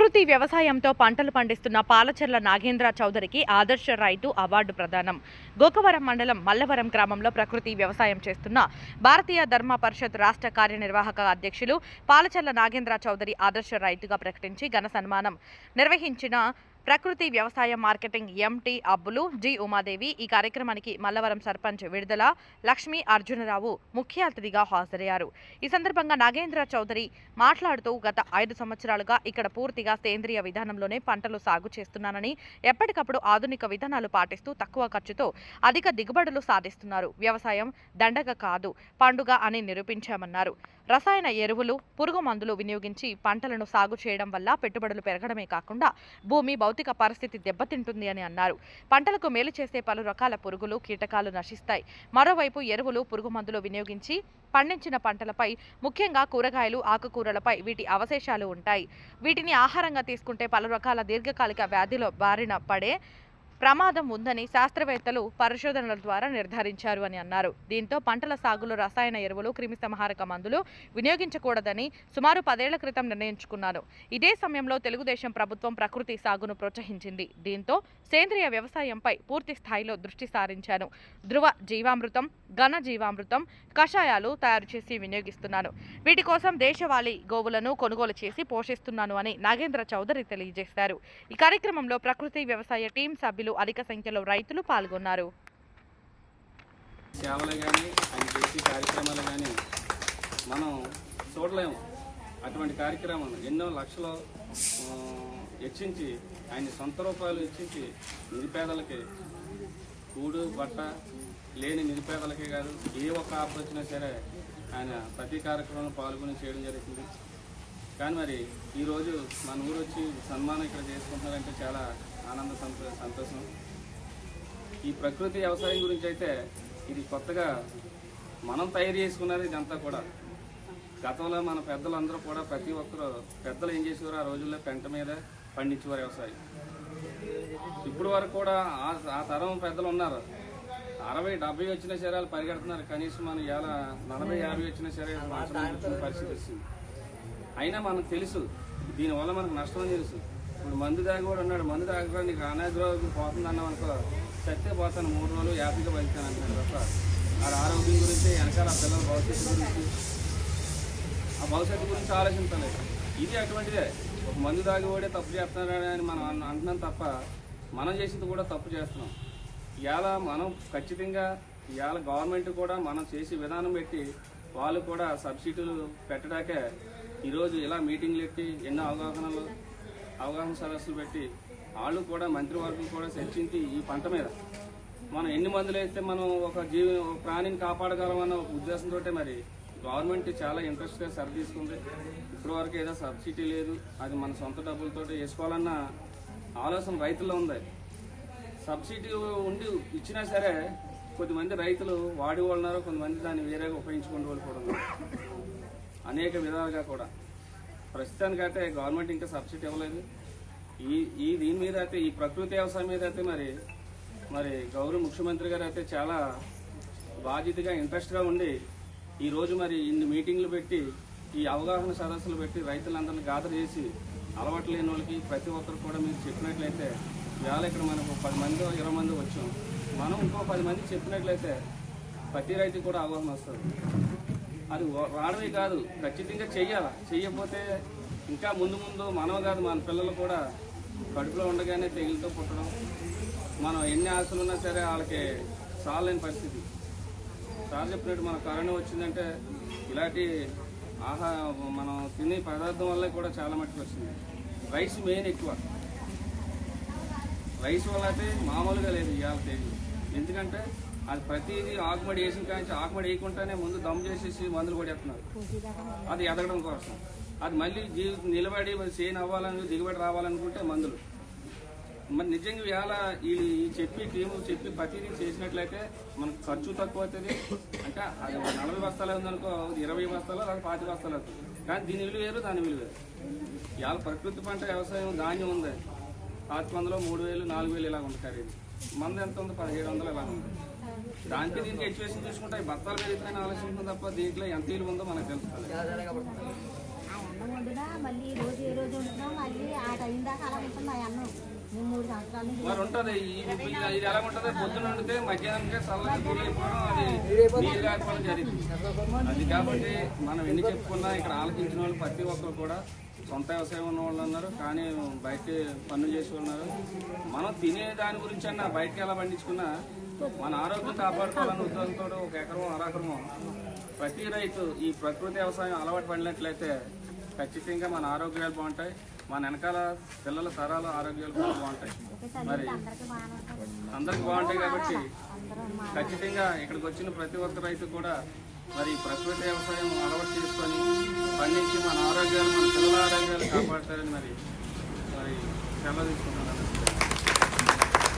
ప్రకృతి వ్యవసాయంతో పంటలు పండిస్తున్న పాలచెర్ల నాగేంద్ర చౌదరికి ఆదర్శ రైతు అవార్డు ప్రదానం. గోకవరం మండలం మల్లవరం గ్రామంలో ప్రకృతి వ్యవసాయం చేస్తున్న భారతీయ ధర్మ పరిషత్ రాష్ట్ర కార్యనిర్వాహక అధ్యక్షులు పాలచెర్ల నాగేంద్ర చౌదరి ఆదర్శ రైతుగా ప్రకటించి ఘన సన్మానం నిర్వహించిన ప్రకృతి వ్యవసాయ మార్కెటింగ్ ఎంటీ అబ్బులు జి ఉమాదేవి ఈ కార్యక్రమానికి మల్లవరం సర్పంచ్ విడుదల లక్ష్మీ అర్జునరావు ముఖ్య అతిథిగా హాజరయ్యారు. ఈ సందర్భంగా నాగేంద్ర చౌదరి మాట్లాడుతూ గత 5 సంవత్సరాలుగా ఇక్కడ పూర్తిగా సేంద్రియ విధానంలోనే పంటలు సాగు చేస్తున్నానని, ఎప్పటికప్పుడు ఆధునిక విధానాలు పాటిస్తూ తక్కువ ఖర్చుతో అధిక దిగుబడులు సాధిస్తున్నారు. వ్యవసాయం దండగ కాదు, పండుగ అని నిరూపించామన్నారు. రసాయన ఎరువులు, పురుగు మందులు వినియోగించి పంటలను సాగు చేయడం వల్ల పెట్టుబడులు పెరగడమే కాకుండా భూమి భౌతిక పరిస్థితి దెబ్బతింటుంది అని అన్నారు. పంటలకు మేలు చేసే పలు రకాల పురుగులు, కీటకాలు నశిస్తాయి. మరోవైపు ఎరువులు, పురుగు మందులు వినియోగించి పండించిన పంటలపై, ముఖ్యంగా కూరగాయలు, ఆకుకూరలపై వీటి అవశేషాలు ఉంటాయి. వీటిని ఆహారంగా తీసుకుంటే పలు రకాల దీర్ఘకాలిక వ్యాధుల బారిన పడే ప్రమాదం ఉందని శాస్త్రవేత్తలు పరిశోధనల ద్వారా నిర్ధారించారు అని అన్నారు. దీంతో పంటల సాగులో రసాయన ఎరువులు, క్రిమిసంహారక మందులు వినియోగించకూడదని సుమారు 10 ఏళ్ల క్రితం నిర్ణయించుకున్నాను. ఇదే సమయంలో తెలుగుదేశం ప్రభుత్వం ప్రకృతి సాగును ప్రోత్సహించింది. దీంతో సేంద్రియ వ్యవసాయంపై పూర్తి స్థాయిలో దృష్టి సారించాను. ధృవ జీవామృతం, ఘన జీవామృతం, కషాయాలు తయారు చేసి వినియోగిస్తున్నాను. వీటి కోసం దేశవాళీ గోవులను కొనుగోలు చేసి పోషిస్తున్నాను అని నాగేంద్ర చౌదరి తెలియజేశారు. ఈ కార్యక్రమంలో ప్రకృతి వ్యవసాయ టీం సభ్యులు, అధిక సంఖ్యలో రైతులు పాల్గొన్నారు. సేవలు కానీ ఆయన చేసే కార్యక్రమాలు కానీ మనం చూడలేము. అటువంటి కార్యక్రమాలు ఎన్నో లక్షలు హెచ్చించి ఆయన సొంత రూపాయలు హెచ్చించి నిరుపేదలకి కూడు బట్ట లేని నిరుపేదలకే కాదు, ఏ ఒక్క ఆపద వచ్చినా సరే ఆయన ప్రతి కార్యక్రమంలో పాల్గొని చేయడం జరుగుతుంది. కానీ మరి ఈరోజు మన ఊరు వచ్చి సన్మానం ఇక్కడ చేసుకుంటున్నారంటే చాలా సంతోషం. ఈ ప్రకృతి వ్యవసాయం గురించి అయితే ఇది కొత్తగా మనం తయారు చేసుకున్నది. ఇదంతా కూడా గతంలో మన పెద్దలందరూ కూడా ప్రతి ఒక్కరు పెద్దలు ఏం చేసేవారు, ఆ రోజుల్లో పెంట మీద పండించేవారు వ్యవసాయం. ఇప్పుడు వరకు కూడా ఆ తరం పెద్దలు ఉన్నారు. 60-70 వచ్చిన శరీరాలు పరిగెడుతున్నారు. కనీసం మనం ఇలా 40-50 వచ్చిన శరీరాలు పరిస్థితి వస్తుంది. అయినా మనకు తెలుసు దీనివల్ల మనకు నష్టం తెలుసు. ఇప్పుడు మందు దాగి కూడా ఉన్నాడు, మందు దాగకుండా నీకు అనాగ్రహం పోతుంది అన్నాం అనుకో, చస్తే పోతాను 3 రోజులు హ్యాపీగా బతికాను అంటున్నాడు తప్ప ఆ ఆరోగ్యం గురించి, వెనకాల పిల్లల భవిష్యత్తు గురించి, ఆ భవిష్యత్తు గురించి ఆలోచించలేదు. ఇది అటువంటిదే. ఒక మందు దాగి కూడా తప్పు చేస్తున్నాడు అని మనం అంటున్నాం తప్ప మనం చేసింది కూడా తప్పు చేస్తున్నాం. ఇవాళ మనం ఖచ్చితంగా ఇవాళ గవర్నమెంట్ కూడా మనం చేసే విధానం పెట్టి వాళ్ళు కూడా సబ్సిడీలు పెట్టడాకే ఈరోజు ఇలా మీటింగ్లు పెట్టి ఎన్నో అవగాహన సదస్సులు పెట్టి వాళ్ళు కూడా మంత్రివర్గం కూడా చర్చించి ఈ పంట మీద మనం ఎన్ని మందులు వేస్తే మనం ఒక ప్రాణిని కాపాడగలమన్న ఒక ఉద్దేశంతో మరి గవర్నమెంట్ చాలా ఇంట్రెస్ట్గా సరి తీసుకుంది. ఇప్పటి వరకు ఏదో సబ్సిడీ లేదు, అది మన సొంత డబ్బులతో వేసుకోవాలన్న ఆలోచన రైతుల్లో ఉంది. సబ్సిడీ ఉండి ఇచ్చినా సరే కొద్దిమంది రైతులు వాడి వాళ్ళు ఉన్నారు, కొంతమంది దాన్ని వేరేగా ఉపయోగించుకునే వాళ్ళు కూడా ఉన్నారు. అనేక విధాలుగా కూడా ప్రస్తుతానికైతే గవర్నమెంట్ ఇంకా సబ్సిడీ ఇవ్వలేదు. దీని మీద అయితే ఈ ప్రకృతి వ్యవసాయం మీద అయితే మరి గౌరవ ముఖ్యమంత్రి గారు అయితే చాలా బాధ్యతగా ఇంట్రెస్ట్గా ఉండి ఈరోజు మరి ఇన్ని మీటింగ్లు పెట్టి ఈ అవగాహన సదస్సులు పెట్టి రైతులందరినీ గాదర్ చేసి అలవాటు లేని వాళ్ళకి ప్రతి ఒక్కరు కూడా మీరు చెప్పినట్లయితే ఇవాళ ఇక్కడ మనకు 10 మంది 20 మంది వచ్చాం, మనం ఇంకో 10 మంది చెప్పినట్లయితే ప్రతి రైతు కూడా అవగాహన వస్తుంది. అది రావడమే కాదు, ఖచ్చితంగా చెయ్యాలి. చెయ్యకపోతే ఇంకా ముందు మనం కాదు మన పిల్లలు కూడా కడుపులో ఉండగానే తెగులతో పుట్టడం, మనం ఎన్ని ఆశలు ఉన్నా సరే వాళ్ళకి చాలని పరిస్థితి. సార్ చెప్పినట్టు మన కరోనా వచ్చిందంటే ఇలాంటి మనం తినే పదార్థం వల్ల కూడా చాలా మట్టుకు వచ్చింది. రైస్ మెయిన్ ఎక్కువ, రైస్ వల్ల అయితే మామూలుగా లేదు ఇవాళ తెగులు. ఎందుకంటే అది ప్రతిదీ ఆకుమడి వేసిన కానీ ఆకుమడి వేయకుండానే ముందు దమ్ చేసేసి మందులు కొట్టేస్తున్నారు అది ఎదగడం కోసం. అది మళ్ళీ నిలబడి చేను అవ్వాలని దిగుబడి రావాలనుకుంటే మందులు. మరి నిజంగా ఇవాళ ఈ టీము చెప్పి ప్రతిదీ చేసినట్లయితే మనకు ఖర్చు తక్కువ అవుతుంది. అంటే అది 40 బస్తాలు ఉందనుకో, 20 బస్తాలు లేదా 25 బస్తాలు అవుతుంది. కానీ దీని విలువ వేరు, దాని విలువ వేరు. ఇవాళ ప్రకృతి పంట వ్యవసాయం ధాన్యం ఉంది 500, 3000, 4000 ఇలా ఉంది ఖరీదు. మంది ఎంత ఉంది 1700 ఇలా ఉంది. దానికి దీనికి ఎడ్యుకేషన్ చూసుకుంటే బత్తాల మీద ఎప్పుడైనా ఆలోచించింది తప్ప దీంట్లో ఎంత విలువ ఉందో మనకు తెలుస్తుంది. అన్నం వండినా మళ్ళీ రోజు ఏ రోజు వండుతున్నాం మళ్ళీ ఆ మరి ఉంటుంది ఇది ఎలా ఉంటుంది, పొద్దున వండితే మధ్యాహ్నానికి చల్లగా కూల్ అయిపోవడం, అది నీళ్ళు కాకపోవడం జరిగింది. అది కాబట్టి మనం ఎన్ని చెప్పుకున్నా ఇక్కడ ఆలోచించిన వాళ్ళు ప్రతి ఒక్కరు కూడా సొంత వ్యవసాయం ఉన్న వాళ్ళు ఉన్నారు, కానీ బయట పనులు చేసి ఉన్నారు. మనం తినే దాని గురించి అన్నా బయటకి ఎలా పండించుకున్నా మన ఆరోగ్యం కాపాడుకోవాలన్న ఉద్దేశంతో 1 ఎకరం 1/2 ఎకరం ప్రతి రైతు ఈ ప్రకృతి వ్యవసాయం అలవాటు పడినట్లయితే ఖచ్చితంగా మన ఆరోగ్యాలు బాగుంటాయి, మన వెనకాల పిల్లల తరాలు ఆరోగ్యాలు బాగుంటాయి. మరి అందరికి బాగుంటాయి కాబట్టి ఖచ్చితంగా ఇక్కడికి వచ్చిన ప్రతి ఒక్క రైతు కూడా మరి ప్రకృతి వ్యవసాయం అలవాటు చేసుకొని పండించి మన ఆరోగ్యాలు, మన పిల్లల ఆరోగ్యాలు కాపాడతారని మరి సెలవు తీసుకుంటున్నాం.